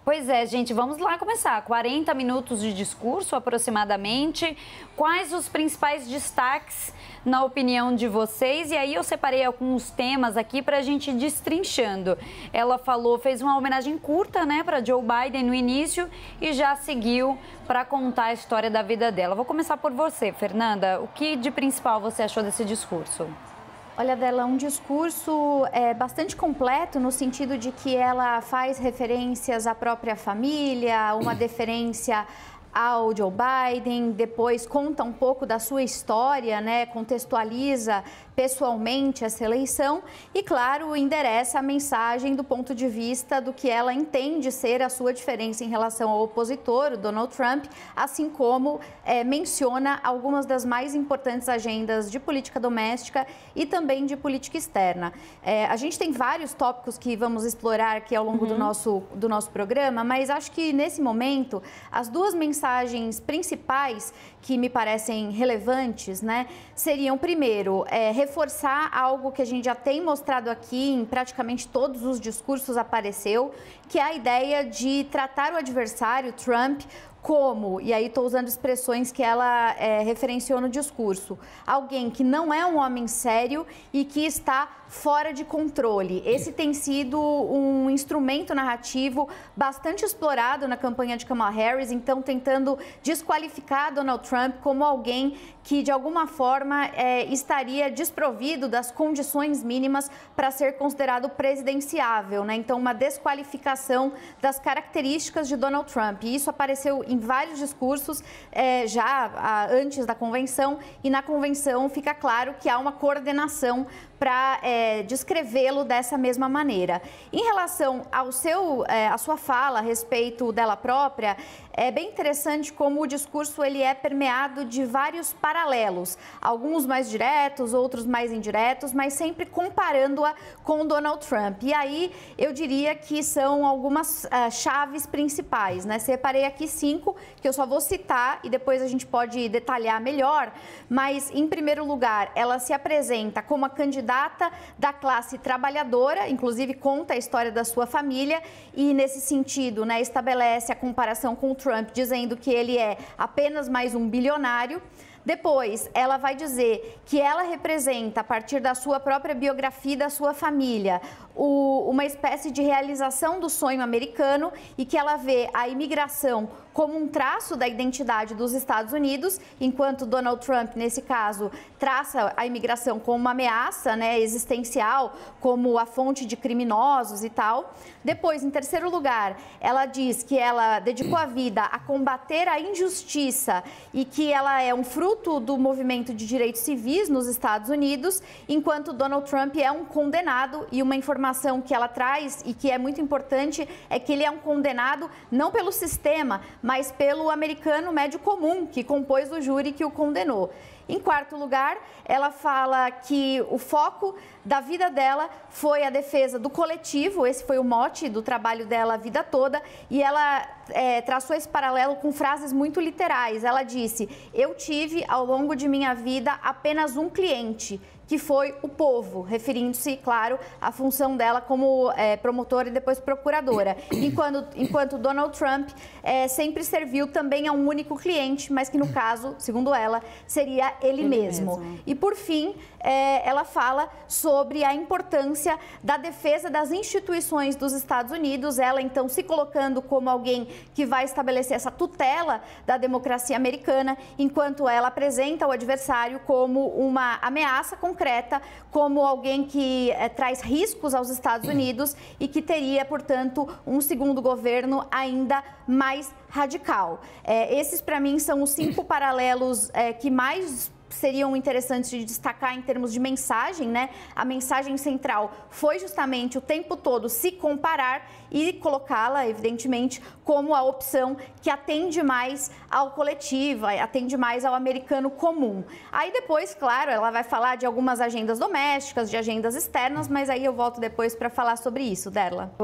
Pois é, gente, vamos lá começar. 40 minutos de discurso aproximadamente. Quais os principais destaques na opinião de vocês? E aí eu separei alguns temas aqui para a gente ir destrinchando. Ela fez uma homenagem curta, né, para Joe Biden no início e já seguiu para contar a história da vida dela. Vou começar por você, Fernanda. O que de principal você achou desse discurso? Olha, Dela, um discurso bastante completo no sentido de que ela faz referências à própria família, uma deferência ao Joe Biden, depois conta um pouco da sua história, né, contextualiza pessoalmente essa eleição e, claro, endereça a mensagem do ponto de vista do que ela entende ser a sua diferença em relação ao opositor, o Donald Trump, assim como menciona algumas das mais importantes agendas de política doméstica e também de política externa. A gente tem vários tópicos que vamos explorar aqui ao longo do nosso programa, mas acho que nesse momento as duas mensagens principais que me parecem relevantes, né, seriam, primeiro, reforçar algo que a gente já tem mostrado aqui em praticamente todos os discursos apareceu, que é a ideia de tratar o adversário, Trump, como, e aí estou usando expressões que ela referenciou no discurso, alguém que não é um homem sério e que está fora de controle. Esse tem sido um instrumento narrativo bastante explorado na campanha de Kamala Harris, então tentando desqualificar Donald Trump como alguém que de alguma forma estaria desprovido das condições mínimas para ser considerado presidenciável, né? Então uma desqualificação das características de Donald Trump. E isso apareceu em vários discursos antes da convenção, e na convenção fica claro que há uma coordenação para descrevê-lo dessa mesma maneira. Em relação à sua fala a respeito dela própria, é bem interessante como o discurso ele é permeado de vários paralelos, alguns mais diretos, outros mais indiretos, mas sempre comparando-a com Donald Trump. E aí eu diria que são algumas chaves principais, né? Separei aqui 5, que eu só vou citar e depois a gente pode detalhar melhor, mas em primeiro lugar, ela se apresenta como a candidata da classe trabalhadora, inclusive conta a história da sua família e nesse sentido, né, estabelece a comparação com o Trump, dizendo que ele é apenas mais um bilionário. Depois, ela vai dizer que ela representa, a partir da sua própria biografia e da sua família, uma espécie de realização do sonho americano e que ela vê a imigração como um traço da identidade dos Estados Unidos, enquanto Donald Trump, nesse caso, traça a imigração como uma ameaça, né, existencial, como a fonte de criminosos e tal. Depois, em terceiro lugar, ela diz que ela dedicou a vida a combater a injustiça e que ela é um fruto do movimento de direitos civis nos Estados Unidos, enquanto Donald Trump é um condenado. E uma informação que ela traz e que é muito importante é que ele é um condenado não pelo sistema, mas pelo americano médio comum, que compôs o júri que o condenou. Em quarto lugar, ela fala que o foco da vida dela foi a defesa do coletivo, esse foi o mote do trabalho dela a vida toda, e ela traçou esse paralelo com frases muito literais. Ela disse: eu tive ao longo de minha vida apenas um cliente, que foi o povo, referindo-se, claro, à função dela como promotora e depois procuradora. Enquanto Donald Trump sempre serviu também a um único cliente, mas que no caso, segundo ela, seria ele mesmo. E por fim, ela fala sobre a importância da defesa das instituições dos Estados Unidos, ela então se colocando como alguém que vai estabelecer essa tutela da democracia americana, enquanto ela apresenta o adversário como uma ameaça concreta, como alguém que traz riscos aos Estados Unidos e que teria, portanto, um segundo governo ainda mais radical. Esses, para mim, são os 5 paralelos que mais seriam interessantes de destacar em termos de mensagem, né? A mensagem central foi justamente o tempo todo se comparar e colocá-la, evidentemente, como a opção que atende mais ao coletivo, atende mais ao americano comum. Aí depois, claro, ela vai falar de algumas agendas domésticas, de agendas externas, mas aí eu volto depois para falar sobre isso, Derla.